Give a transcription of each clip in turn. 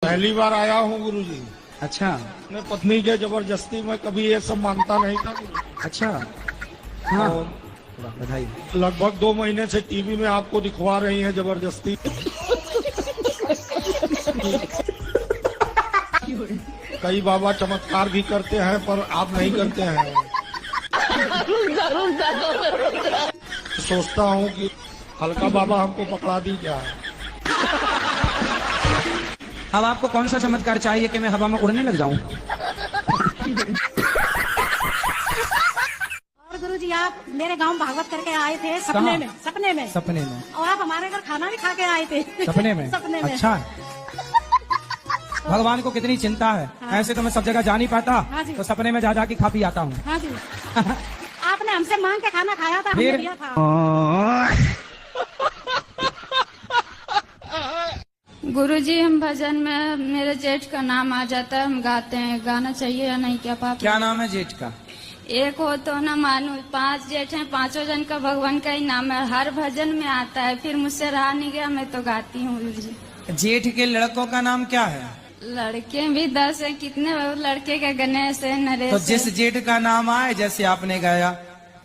पहली बार आया हूँ गुरुजी। अच्छा अपने पत्नी के जबरदस्ती में कभी ये सब मानता नहीं था गुरुजी। अच्छा, हाँ और बधाई। लगभग 2 महीने से टीवी में आपको दिखवा रही हैं जबरदस्ती। कई बाबा चमत्कार भी करते हैं पर आप नहीं करते हैं। सोचता हूँ कि हल्का बाबा हमको पकड़ा दी क्या है। अब आपको कौन सा चमत्कार चाहिए कि मैं हवा में उड़ने लग जाऊं? और गुरुजी आप मेरे गांव भागवत करके आए थे सपने में। सपने में। और आप हमारे घर खाना भी खा के आए थे सपने में। सपने में। अच्छा, भगवान को कितनी चिंता है। हाँ। ऐसे तो मैं सब जगह जा नहीं पाता, हाँ जी। तो सपने में जा जा के खा पी आता हूँ। हाँ जी। आपने हमसे मांग के खाना खाया था, हमने फिर? दिया था। गुरुजी हम भजन में मेरे जेठ का नाम आ जाता है, हम गाते हैं, गाना चाहिए या नहीं क्या पापा? क्या नाम है जेठ का? एक हो तो न मानू, 5 जेठ हैं, 5 जन का भगवान का ही नाम है, हर भजन में आता है, फिर मुझसे रहा नहीं गया, मैं तो गाती हूँ गुरुजी। जेठ के लड़कों का नाम क्या है? लड़के भी 10 हैं, कितने लड़के का गणेश है, नरेश तो है। जिस जेठ का नाम आए, जैसे आपने गाया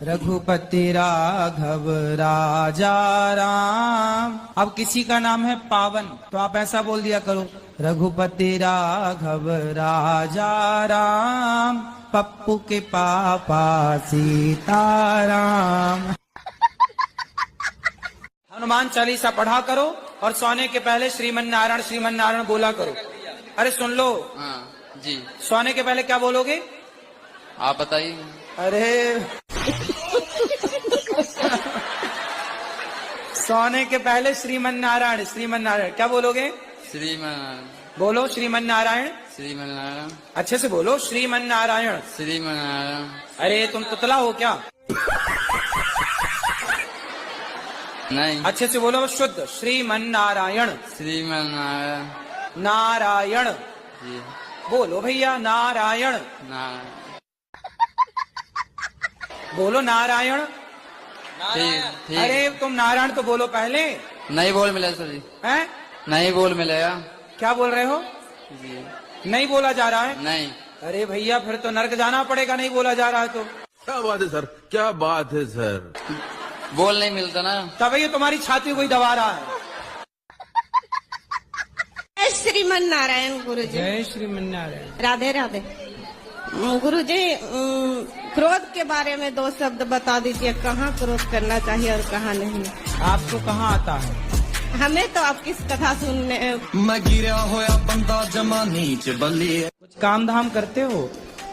रघुपति राघव राजा राम, अब किसी का नाम है पावन, तो आप ऐसा बोल दिया करो, रघुपति राघव राजा राम, पप्पू के पापा सीताराम। हनुमान चालीसा पढ़ा करो और सोने के पहले श्रीमन नारायण बोला करो। अरे सुन लो। हाँ जी। सोने के पहले क्या बोलोगे? आप बताइए। अरे सोने के पहले श्रीमन नारायण क्या बोलोगे? श्रीमन। बोलो श्रीमन नारायण। श्रीमन। अच्छे से बोलो श्रीमन नारायण। श्रीमन। अरे तुम तुतला हो क्या? नहीं। अच्छे से बोलो शुद्ध श्रीमन नारायण। श्रीमन नारायण जी। बोलो भैया नारायण। बोलो नारायण। ठीक। अरे तुम नारायण तो बोलो पहले। नहीं बोल मिला सर जी। हैं? नहीं बोल मिलेगा क्या बोल रहे हो? जी। नहीं बोला जा रहा है? नहीं। अरे भैया फिर तो नर्क जाना पड़ेगा, नहीं बोला जा रहा है तो। क्या बात है सर, क्या बात है सर। बोल नहीं मिलता ना। तब ये तुम्हारी छाती कोई दबा रहा है। श्रीमन नारायण गुरुजी। जय श्रीमन नारायण। राधे राधे। गुरुजी क्रोध के बारे में 2 शब्द बता दीजिए, कहाँ क्रोध करना चाहिए और कहाँ नहीं। आपको कहाँ आता है? हमें तो आपकी कथा सुनने। मैं गिरा होया बंदा जमा नीच बल्ली। कुछ काम धाम करते हो?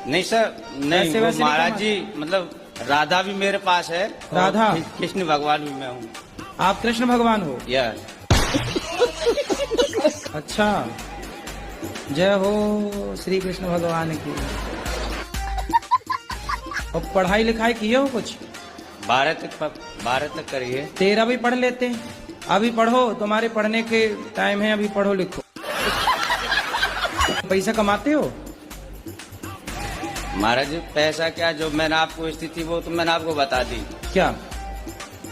नहीं सर, नहीं। वो महाराज जी मतलब राधा भी मेरे पास है। राधा? कृष्ण भगवान भी मैं हूँ। आप कृष्ण भगवान हो? यस। अच्छा, जय हो श्री कृष्ण भगवान की। और पढ़ाई लिखाई किए हो कुछ? 12 तक करिए। 13 भी पढ़ लेते हैं। अभी पढ़ो, तुम्हारे पढ़ने के टाइम है, अभी पढ़ो लिखो। पैसा कमाते हो? महाराज जी पैसा क्या, जो मैंने आपको स्थिति वो तो मैंने आपको बता दी। क्या?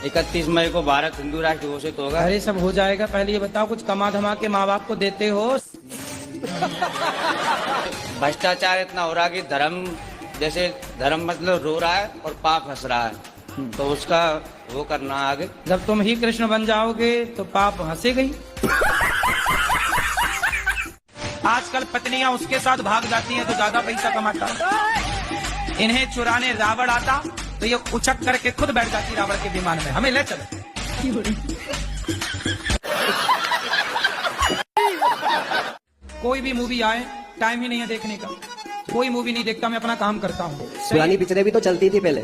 31 मई को भारत हिंदू राष्ट्र घोषित होगा। अरे सब हो जाएगा, पहले ये बताओ कुछ कमा धमा के माँ बाप को देते हो? भ्रष्टाचार इतना हो रहा कि धर्म जैसे धर्म मतलब रो रहा है और पाप हंस रहा है, तो उसका वो करना आगे। जब तुम ही कृष्ण बन जाओगे तो पाप हंसेगा ही। आजकल पत्नियां उसके साथ भाग जाती हैं तो ज्यादा पैसा कमाता। इन्हें चुराने रावण आता तो ये उछक करके खुद बैठ जाती रावण के विमान में, हमें ले चलो। कोई भी मूवी आए, टाइम ही नहीं है देखने का, कोई मूवी नहीं देखता, मैं अपना काम करता हूँ। पुरानी पिक्चरें भी तो चलती थी पहले।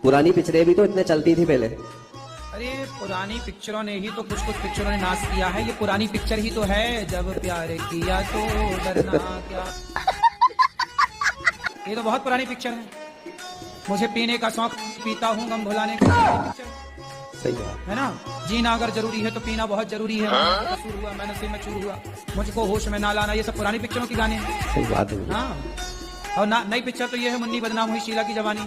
पुरानी पिक्चरें भी तो इतने चलती थी पहले। अरे पुरानी पिक्चरों ने ही तो कुछ पिक्चरों ने नाश किया है, ये पुरानी पिक्चर ही तो है। जब प्यार किया तो डरना क्या। ये तो बहुत पुरानी पिक्चर है। मुझे पीने का शौक, पीता हूँ गम भुलाने का पिक्चर। सही बात है ना। जीना अगर जरूरी है तो पीना बहुत जरूरी है। कसूर हुआ, मैं नशे में चूर हुआ, मुझको होश में ना लाना, ये सब पुरानी पिक्चरों के गाने हैं। सही बात है। हाँ, और नई पिक्चर तो ये है मुन्नी बदनाम हुई शीला की जवानी।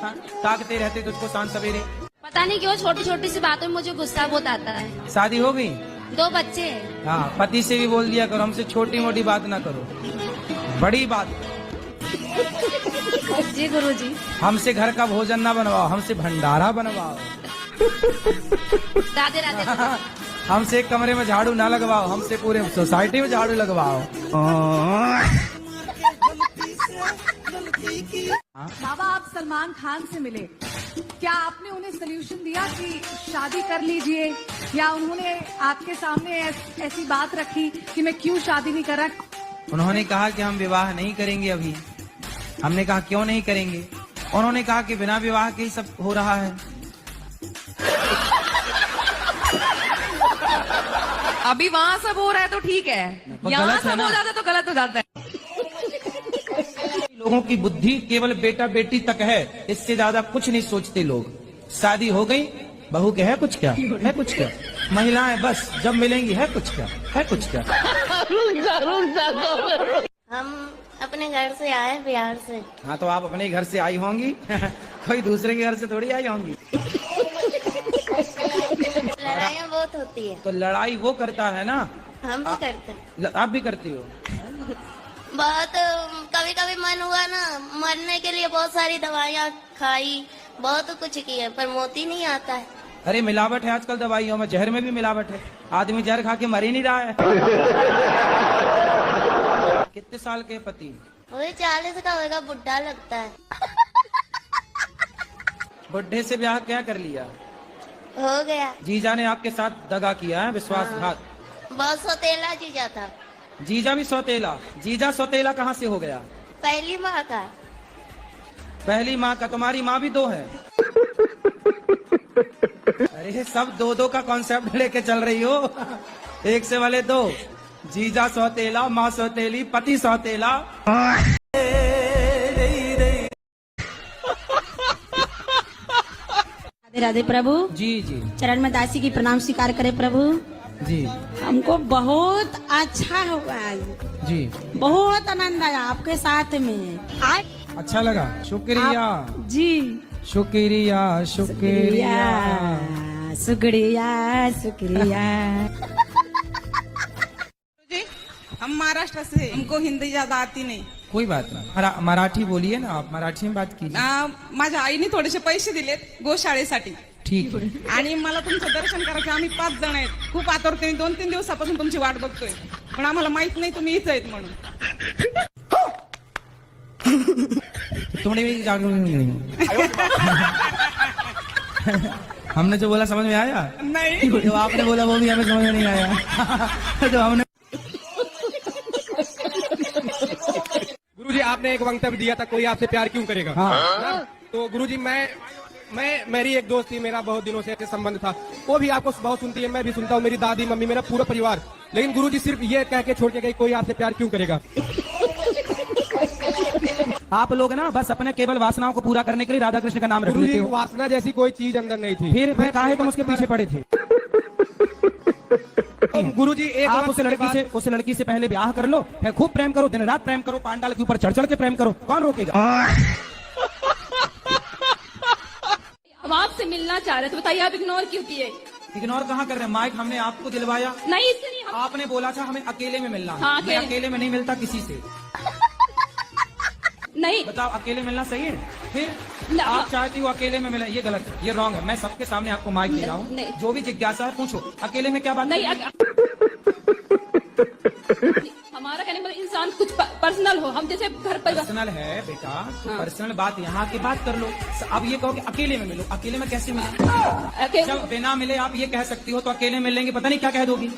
हाँ, ताकते रहते तुझको सांझ सवेरे। पता नहीं क्यों छोटी छोटी सी बातों में मुझे गुस्सा बहुत आता है। शादी हो गई? 2 बच्चे हैं। हाँ, पति से भी बोल दिया करो, हमसे छोटी मोटी बात ना करो, बड़ी बात। जी गुरुजी। हमसे घर का भोजन ना बनवाओ, हमसे भंडारा बनवाओ। राधे राधे। हमसे एक कमरे में झाड़ू ना लगवाओ, हमसे पूरे सोसाइटी में झाड़ू लगवाओ। बाबा आप सलमान खान से मिले, क्या आपने उन्हें सोल्यूशन दिया कि शादी कर लीजिए, या उन्होंने आपके सामने ऐसी बात रखी कि मैं क्यों शादी नहीं कर रहा? उन्होंने कहा कि हम विवाह नहीं करेंगे अभी। हमने कहा क्यों नहीं करेंगे? उन्होंने कहा कि बिना विवाह के ही सब हो रहा है। अभी वहाँ सब हो रहा है तो ठीक है, यहाँ सब हो जाता है तो गलत हो जाता है। लोगों की बुद्धि केवल बेटा बेटी तक है, इससे ज्यादा कुछ नहीं सोचते लोग। शादी हो गई, बहू के है कुछ क्या, है कुछ क्या? महिलाएं बस जब मिलेंगी है कुछ क्या, है कुछ क्या? हम अपने घर से आए बिहार से। हाँ तो आप अपने घर से आई होंगी कोई दूसरे के घर से थोड़ी आई होंगी। लड़ाइयाँ बहुत होती है। तो लड़ाई वो करता है ना, हम भी करते हैं। आप भी करती हो? बहुत कभी कभी मन हुआ ना मरने के लिए, बहुत सारी दवाइयाँ खाई, बहुत कुछ किया, पर मोती नहीं आता है। अरे मिलावट है आजकल दवाइयों में, जहर में भी मिलावट है। आदमी जहर खा के मर ही नहीं रहा है। कितने साल के पति? वही 40 का होगा, बुढ़ा लगता है। बुढ़े से ब्याह क्या कर लिया? हो गया। जीजा ने आपके साथ दगा किया है, विश्वासघात। बहुत सौतेला जीजा था। जीजा भी सौतेला? जीजा सौतेला कहाँ से हो गया? पहली माँ का। पहली माँ का? तुम्हारी माँ भी 2 है? अरे सब 2-2 का कॉन्सेप्ट लेके चल रही हो, एक से वाले 2। जीजा सौतेला, माँ सौतेली, पति सौतेला। राधे राधे प्रभु। जी जी चरण में दासी की प्रणाम स्वीकार करे प्रभु। जी हमको बहुत अच्छा हुआ आज, जी, बहुत आनंद आया आपके साथ में आज। अच्छा लगा, शुक्रिया जी, शुक्रिया शुक्रिया शुक्रिया शुक्रिया। जी हम महाराष्ट्र से, हमको हिंदी ज्यादा आती नाही। कोई बात नहीं, मराठी बोलिए ना आप, मराठी में बात कीजिए। माझ्या आईने थोडेसे पैसे दिलेत गोशाळेसाठी, ठीक है। आणि मला तुमचं दर्शन करायचं। आम्ही 5 जण आहेत, खूप आतुरतेने 2-3 दिवसापासून तुमची वाट बघतोय, पण आम्हाला माहित नाही तुम्ही इथं आहेत म्हणून। तुमने भी हमने जो बोला समझ में आया? नहीं। जो आपने बोला वो भी हमें समझ में नहीं आया। तो हमने गुरुजी आपने एक वक्तव्य दिया था, कोई आपसे प्यार क्यों करेगा? हाँ। तो गुरुजी मेरी एक दोस्त थी, मेरा बहुत दिनों से ऐसे संबंध था, वो भी आपको बहुत सुनती है, मैं भी सुनता हूँ, मेरी दादी मम्मी मेरा पूरा परिवार। लेकिन गुरुजी सिर्फ ये कह के छोड़ के गई, कोई आपसे प्यार क्यों करेगा? आप लोग ना बस अपने केवल वासनाओं को पूरा करने के लिए राधा कृष्ण का नाम रख लेते गुरुजी हो। वासना जैसी कोई चीज अंदर नहीं थी। फिर काहे तुम उसके पीछे पड़े थे? गुरुजी एक आप उस लड़की से पहले ब्याह कर लो, फिर खूब प्रेम करो, दिन रात प्रेम करो, पांडाल के ऊपर चढ़ चढ़ के प्रेम करो, कौन रोकेगा? हम आपसे मिलना चाह रहे थे, बताइए आप इग्नोर क्यों किए? इग्नोर कहाँ कर रहे हैं? माइक हमने आपको दिलवाया नहीं, इससे नहीं। आपने बोला था हमें अकेले में मिलना है। हाँ, मैं अकेले में नहीं मिलता किसी से। नहीं बताओ अकेले मिलना सही है? फिर आप चाहती हो अकेले में मिले, ये गलत है, ये रॉन्ग है। मैं सबके सामने आपको माइक दे रहा हूँ, जो भी जिज्ञासा है पूछो, अकेले में क्या बात? नहीं, हमारा कहने मतलब इंसान कुछ पर्सनल हो, हम जैसे घर पर पर्सनल है बेटा, तो पर्सनल बात यहाँ की बात कर लो। अब ये कहो कि अकेले में मिलो, अकेले में कैसे मिलो? जब बिना मिले आप ये कह सकती हो, तो अकेले मिलेंगे पता नहीं क्या कह दोगी।